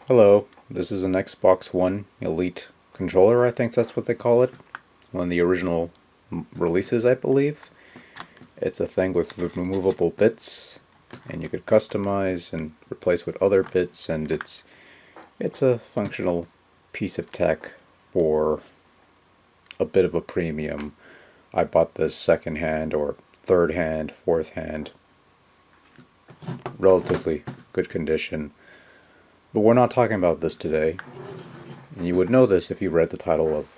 Hello, this is an Xbox One Elite controller, I think that's what they call it. One of the original releases, I believe. It's a thing with removable bits, and you could customize and replace with other bits, and it's a functional piece of tech for a bit of a premium. I bought this second hand or third hand, fourth hand, relatively good condition. But we're not talking about this today. And you would know this if you read the title of...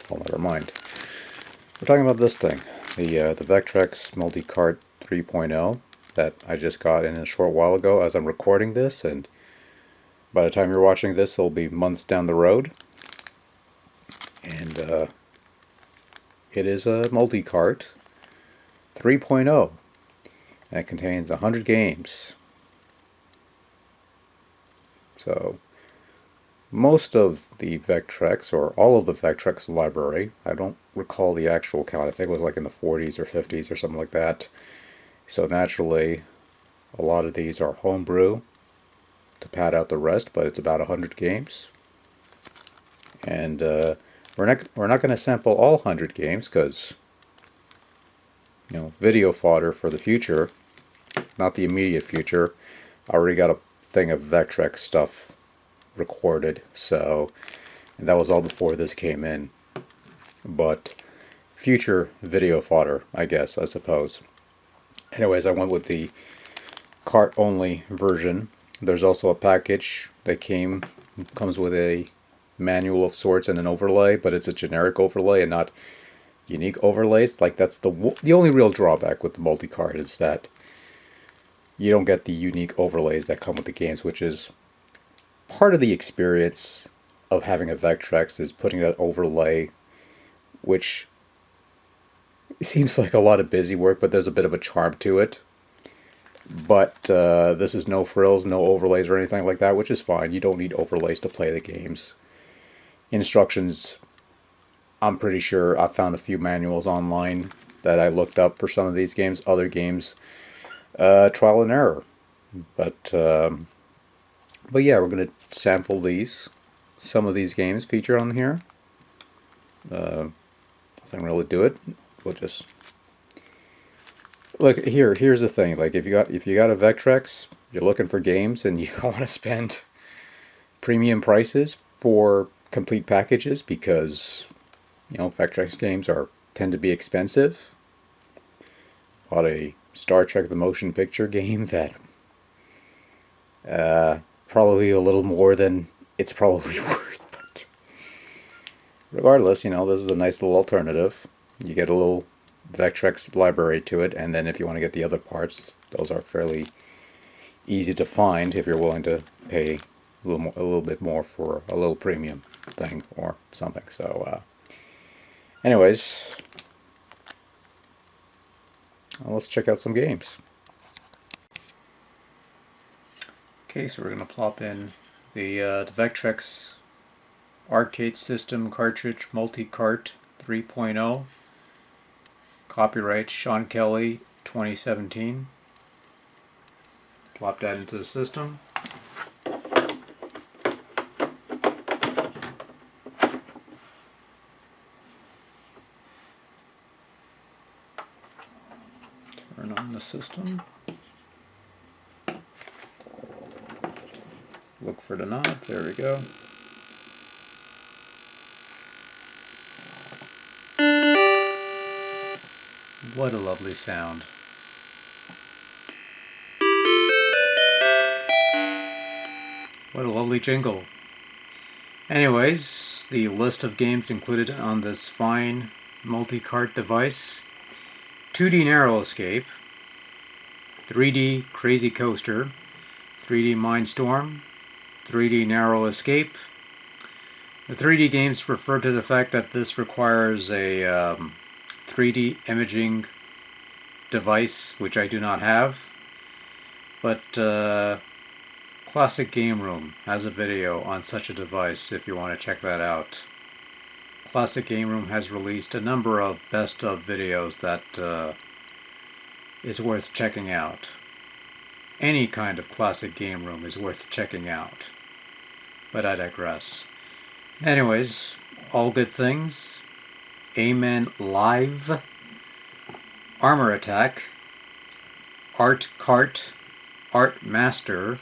well, never mind. We're talking about this thing, the Vectrex MultiCart 3.0 that I just got in a short while ago as I'm recording this, and by the time you're watching this, it'll be months down the road. And it is a MultiCart 3.0, and it contains 100 games. So most of the Vectrex, or all of the Vectrex library, I don't recall the actual count, I think it was like in the 40s or 50s or something like that. So naturally, a lot of these are homebrew to pad out the rest, but it's about 100 games. And we're not going to sample all 100 games because, video fodder for the future, not the immediate future. I already got a thing of Vectrex stuff recorded, so, and that was all before this came in. But future video fodder, I suppose. Anyways, I went with the cart only version. There's also a package that comes with a manual of sorts and an overlay, but it's a generic overlay and not unique overlays. Like, that's the only real drawback with the multi-cart, is that you don't get the unique overlays that come with the games, which is part of the experience of having a Vectrex, is putting that overlay, which seems like a lot of busy work, but there's a bit of a charm to it. But this is no frills, no overlays or anything like that, which is fine. You don't need overlays to play the games. Instructions, I'm pretty sure I found a few manuals online that I looked up for some of these games. Other games, trial and error. But yeah, we're going to sample these. Some of these games featured on here. Nothing really to it. We'll just look here. Here's the thing. Like, if you got a Vectrex, you're looking for games, and you don't want to spend premium prices for complete packages, because Vectrex games tend to be expensive. Bought a Star Trek: The Motion Picture game that probably a little more than it's probably worth, but regardless, this is a nice little alternative. You get a little Vectrex library to it, and then if you want to get the other parts, those are fairly easy to find if you're willing to pay a little bit more for a little premium thing or something. So, anyways, let's check out some games. Okay, so we're going to plop in the Vectrex Arcade System Cartridge MultiCart 3.0. Copyright Sean Kelly 2017. Plop that into the system. Turn on the system. Look for the knob. There we go. What a lovely sound. What a lovely jingle. Anyways, the list of games included on this fine multi-cart device: 2D Narrow Escape, 3D Crazy Coaster, 3D Mindstorm, 3D Narrow Escape. The 3D games refer to the fact that this requires a 3D imaging device, which I do not have. But Classic Game Room has a video on such a device if you want to check that out. Classic Game Room has released a number of best of videos that is worth checking out. Any kind of Classic Game Room is worth checking out. But I digress. Anyways, all good things. Amen Live. Armor Attack. Art Cart. Art Master.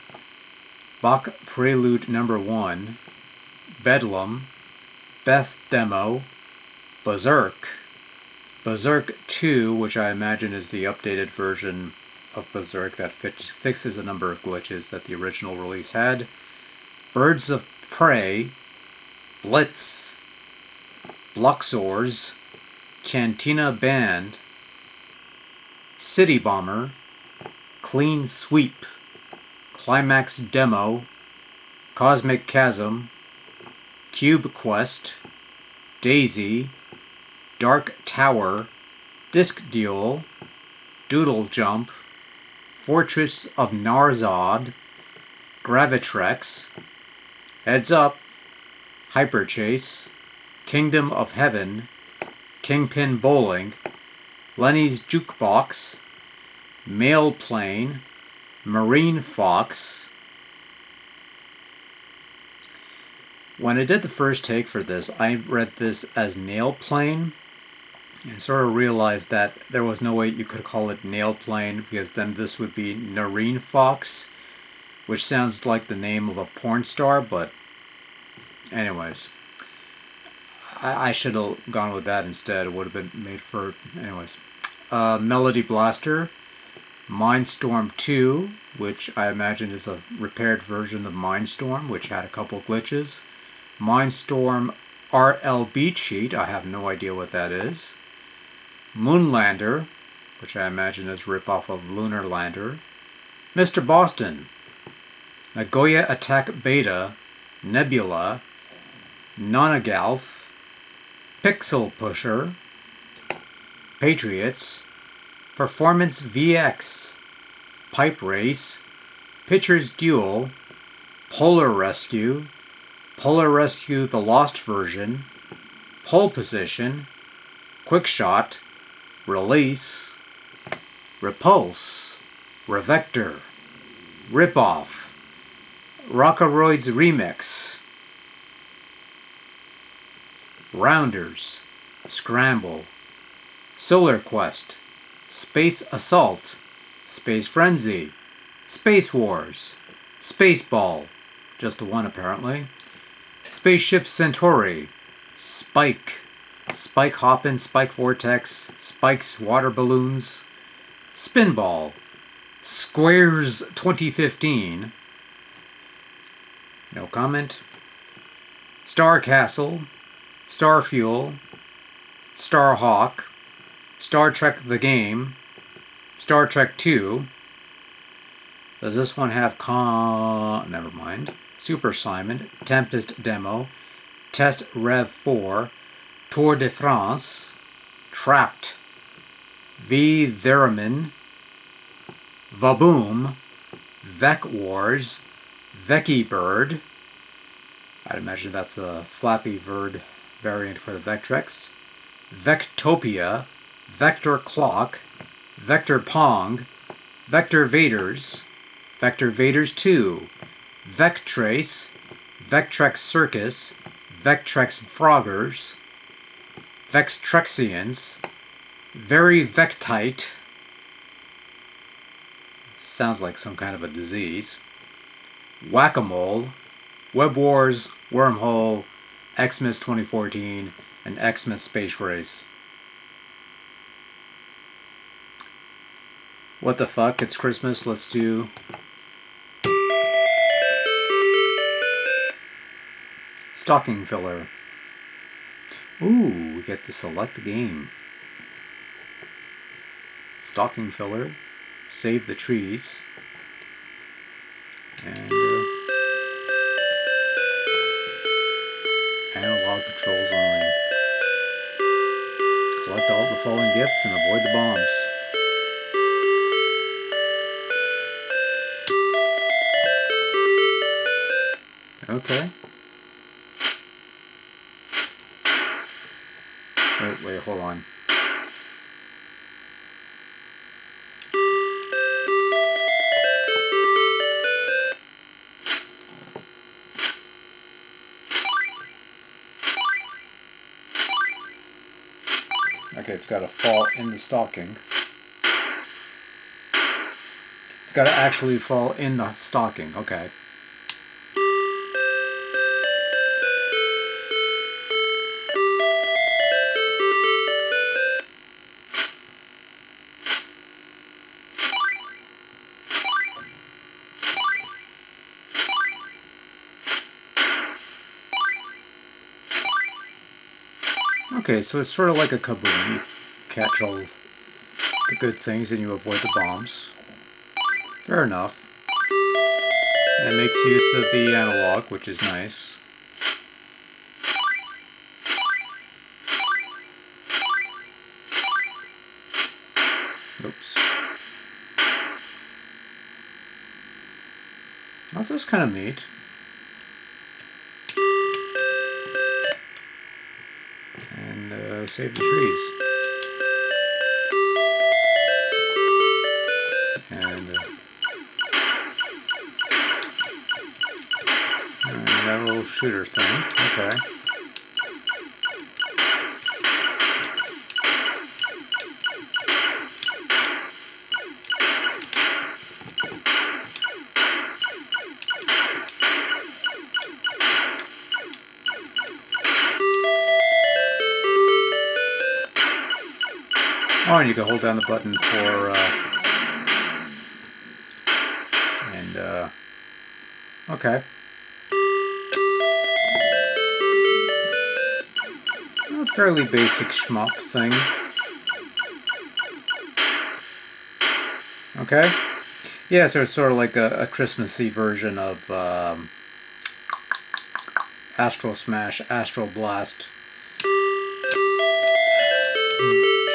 Bach Prelude Number 1. Bedlam. Beth Demo. Berserk. Berserk 2, which I imagine is the updated version of Berserk that fixes a number of glitches that the original release had. Birds of Prey. Blitz. Bloxors. Cantina Band. City Bomber. Clean Sweep. Climax Demo. Cosmic Chasm. Cube Quest. Daisy. Dark Tower. Disc Duel. Doodle Jump. Fortress of Narzad. Gravitrex. Heads Up. Hyper Chase. Kingdom of Heaven. Kingpin Bowling. Lenny's Jukebox. Mail Plane. Marine Fox. When I did the first take for this, I read this as Nail Plane and sort of realized that there was no way you could call it Nail Plane because then this would be Nareen Fox, which sounds like the name of a porn star, but anyways. I should have gone with that instead. It would have been made for... anyways. Melody Blaster. Mindstorm 2, which I imagine is a repaired version of Mindstorm, which had a couple glitches. Mindstorm RLB cheat, I have no idea what that is. Moonlander, which I imagine is a ripoff of Lunar Lander. Mr. Boston. Nagoya Attack Beta. Nebula. Nonagalf. Pixel Pusher. Patriots. Performance VX. Pipe Race. Pitcher's Duel. Polar Rescue. Polar Rescue the Lost Version. Pole Position. Quick Shot. Release. Repulse. Revector. Ripoff. Rockaroids Remix. Rounders. Scramble. Solar Quest. Space Assault. Space Frenzy. Space Wars. Spaceball. Just the one apparently. Spaceship Centauri. Spike. Spike Hoppin', Spike Vortex. Spike's Water Balloons. Spinball. Squares 2015. No comment. Star Castle. Star Fuel. Star Hawk. Star Trek The Game. Star Trek 2. Does this one have never mind. Super Simon. Tempest Demo. Test Rev 4. Tour de France. Trapped. V. Theremin. Vaboom. Vec Wars. Veckie Bird. I'd imagine that's a Flappy Bird variant for the Vectrex. Vectopia. Vector Clock. Vector Pong. Vector Vaders. Vector Vaders 2. Vectrace. Vectrex Circus. Vectrex Froggers. Vextrexians. Very Vectite. Sounds like some kind of a disease. Whack-A-Mole. Web Wars. Wormhole. Xmas 2014. And Xmas Space Race. What the fuck? It's Christmas. Let's do... Stocking Filler. Ooh, we get to select the game. Stocking Filler. Save the trees. And analog controls only. Collect all the fallen gifts and avoid the bombs. Okay. Wait, hold on. Okay, it's got to fall in the stocking. It's got to actually fall in the stocking. Okay. Okay, so it's sort of like a kaboom. You catch all the good things and you avoid the bombs. Fair enough. And it makes use of the analog, which is nice. Oops. That's kind of neat. And save the trees. And that little shooter thing. Okay. Oh, and you can hold down the button for, okay. A fairly basic shmup thing. Okay. Yeah, so it's sort of like a Christmassy version of Astro Smash, Astro Blast.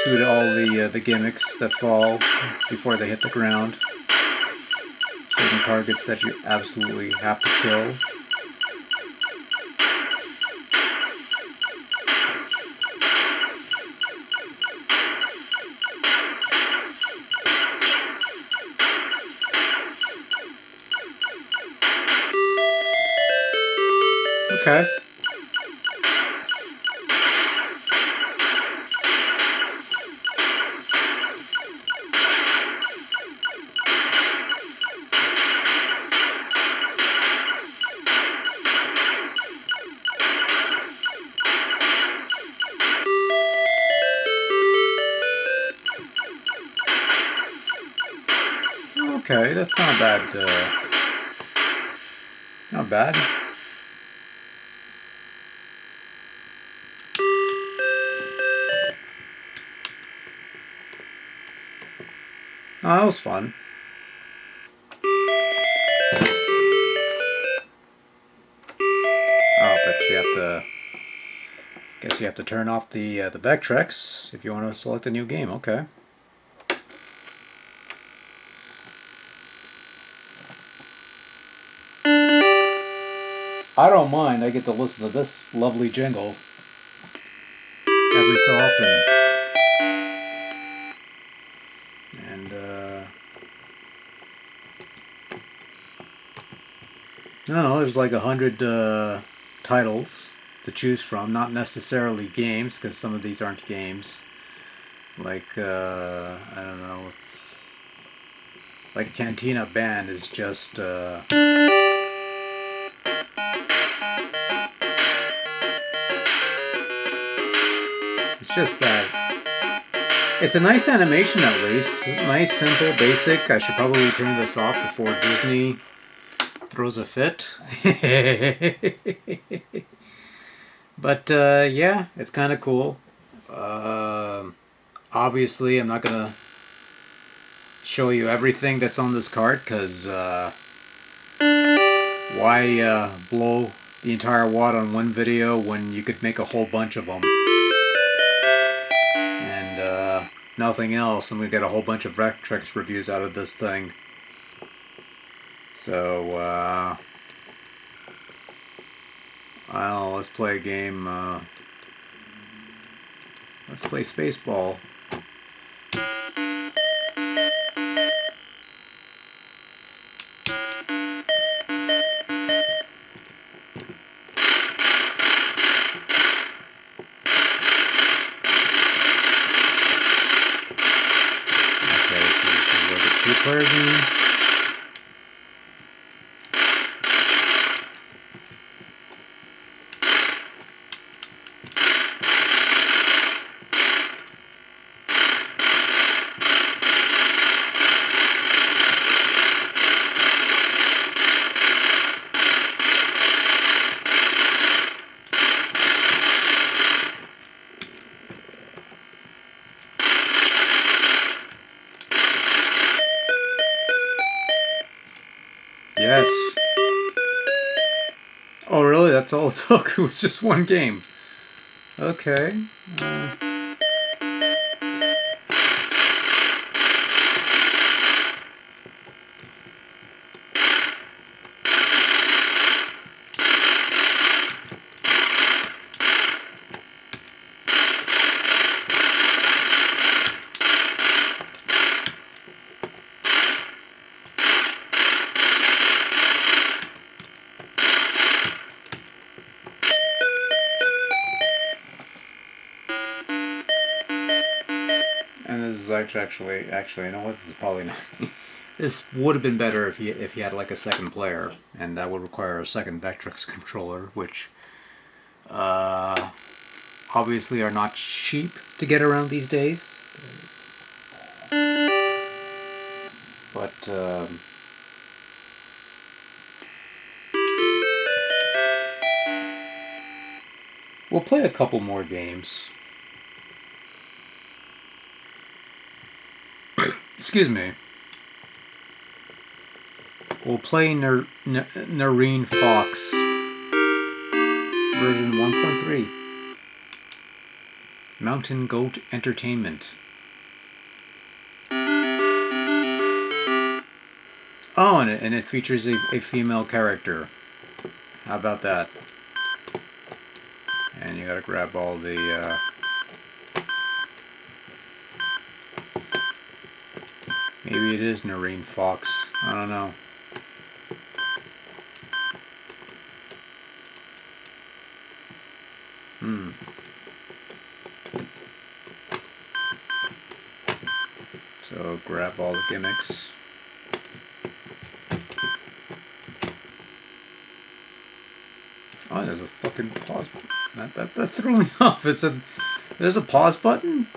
Shoot all the gimmicks that fall before they hit the ground. Certain targets that you absolutely have to kill. Okay. Okay, that's not bad. Not bad. Oh, that was fun. Oh, but you have to. Guess you have to turn off the Vectrex if you want to select a new game. Okay. I don't mind. I get to listen to this lovely jingle every so often. And I don't know. There's like 100 titles to choose from. Not necessarily games, because some of these aren't games. Like I don't know. It's like Cantina Band is just. It's just that. It's a nice animation at least. Nice, simple, basic. I should probably turn this off before Disney throws a fit. But yeah, it's kind of cool. Obviously, I'm not going to show you everything that's on this cart because why blow the entire wad on one video when you could make a whole bunch of them? Nothing else. I'm going to get a whole bunch of Vectrex reviews out of this thing. So, well, let's play a game. Let's play Spaceball. Multiplayer game. Yes. Oh, really? That's all it took? It was just one game. Okay. And this is actually, you know what? This is probably not. This would have been better if he had like a second player, and that would require a second Vectrex controller, which obviously are not cheap to get around these days. But we'll play a couple more games. Excuse me. We'll play Nareen Fox version 1.3. Mountain Goat Entertainment. Oh, and it features a female character. How about that? And you gotta grab all the maybe it is Nareen Fox. I don't know. So grab all the gimmicks. Oh, there's a fucking pause button. That threw me off. There's a pause button?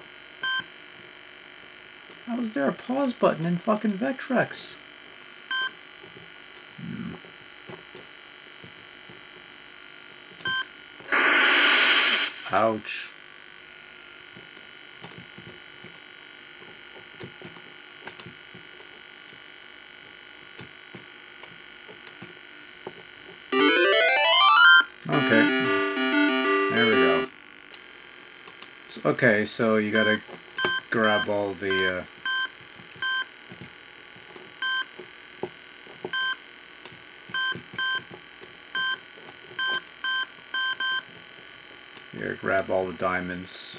How is there a pause button in fucking Vectrex? Ouch. Okay. There we go. Okay, so you gotta grab all the here, grab all the diamonds.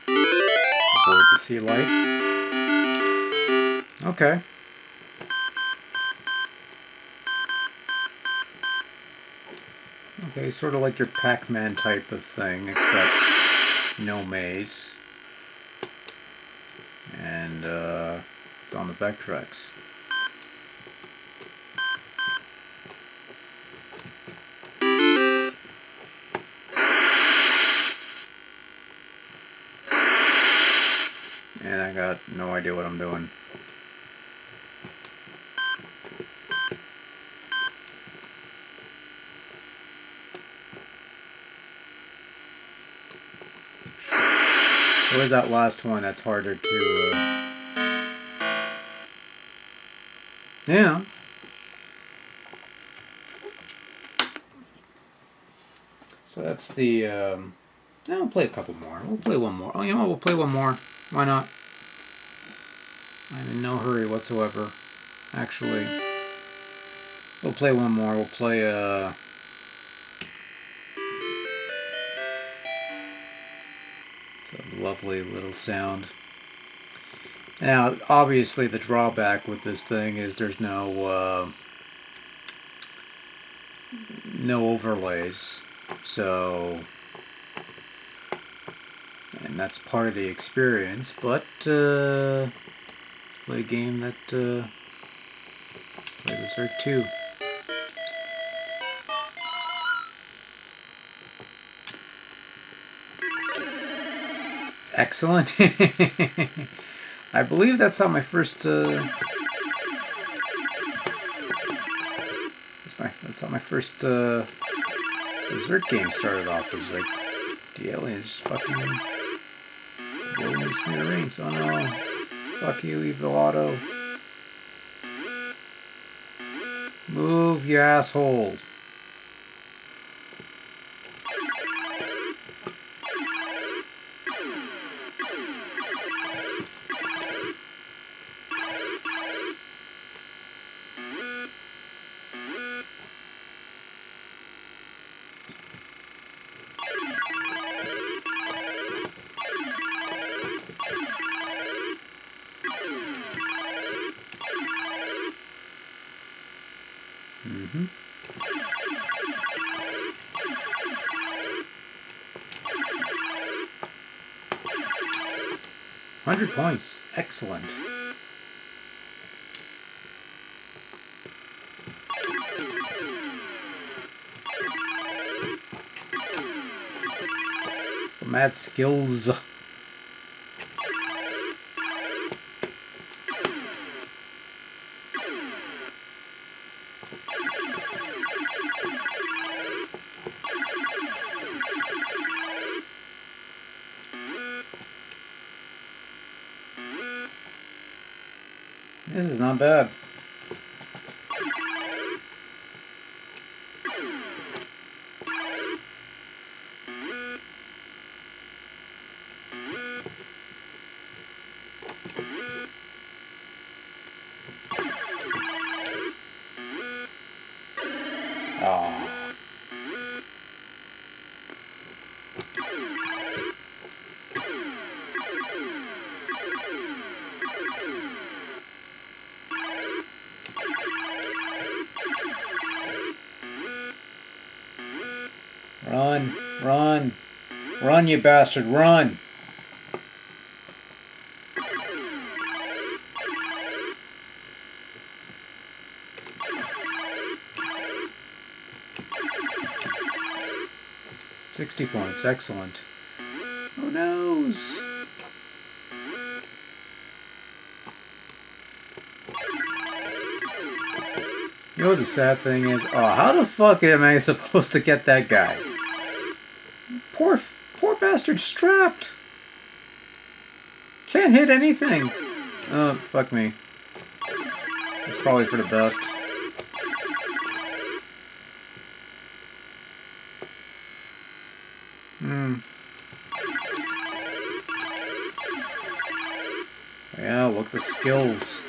Avoid the sea life. Okay. Okay, sort of like your Pac-Man type of thing, except no maze. And it's on the Vectrex. And I got no idea what I'm doing. Where's that last one that's harder to... Yeah. So that's the... Yeah, we'll play a couple more. We'll play one more. Oh, you know what? We'll play one more. Why not? I'm in no hurry whatsoever. Actually. We'll play one more. We'll play it's a lovely little sound. Now, obviously, the drawback with this thing is there's no overlays. So, and that's part of the experience, but let's play a game that play Berserk 2. Excellent. I believe that's how my first that's how my first Berserk game started off. It was like the aliens just fucking blowing the smithereens. Oh no. Fuck you, evil Otto. Move, you asshole. Mm-hmm. 100 points. Excellent. Mad skills. This is not bad. Oh. Run, run, run, you bastard, run! $60 points, excellent. Who knows? You know what the sad thing is? Oh, how the fuck am I supposed to get that guy? Poor bastard strapped. Can't hit anything. Oh, fuck me. It's probably for the best. Yeah, look at the skills.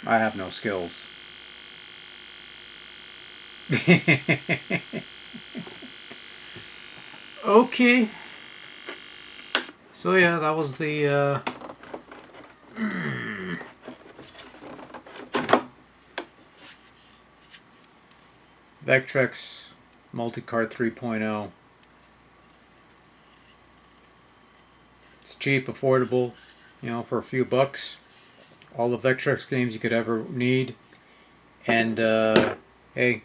I have no skills. Okay. So yeah, that was the Vectrex MultiCart 3.0. It's cheap, affordable, you know, for a few bucks. All the Vectrex games you could ever need. And, hey,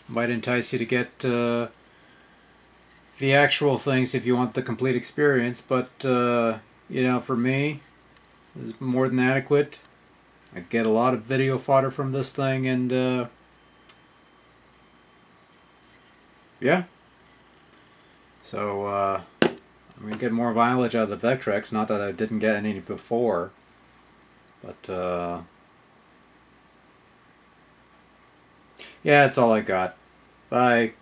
might entice you to get the actual things if you want the complete experience. But, you know, for me, it's more than adequate. I get a lot of video fodder from this thing, and, yeah. So, I'm going to get more mileage out of the Vectrex. Not that I didn't get any before. But, yeah, that's all I got. Bye.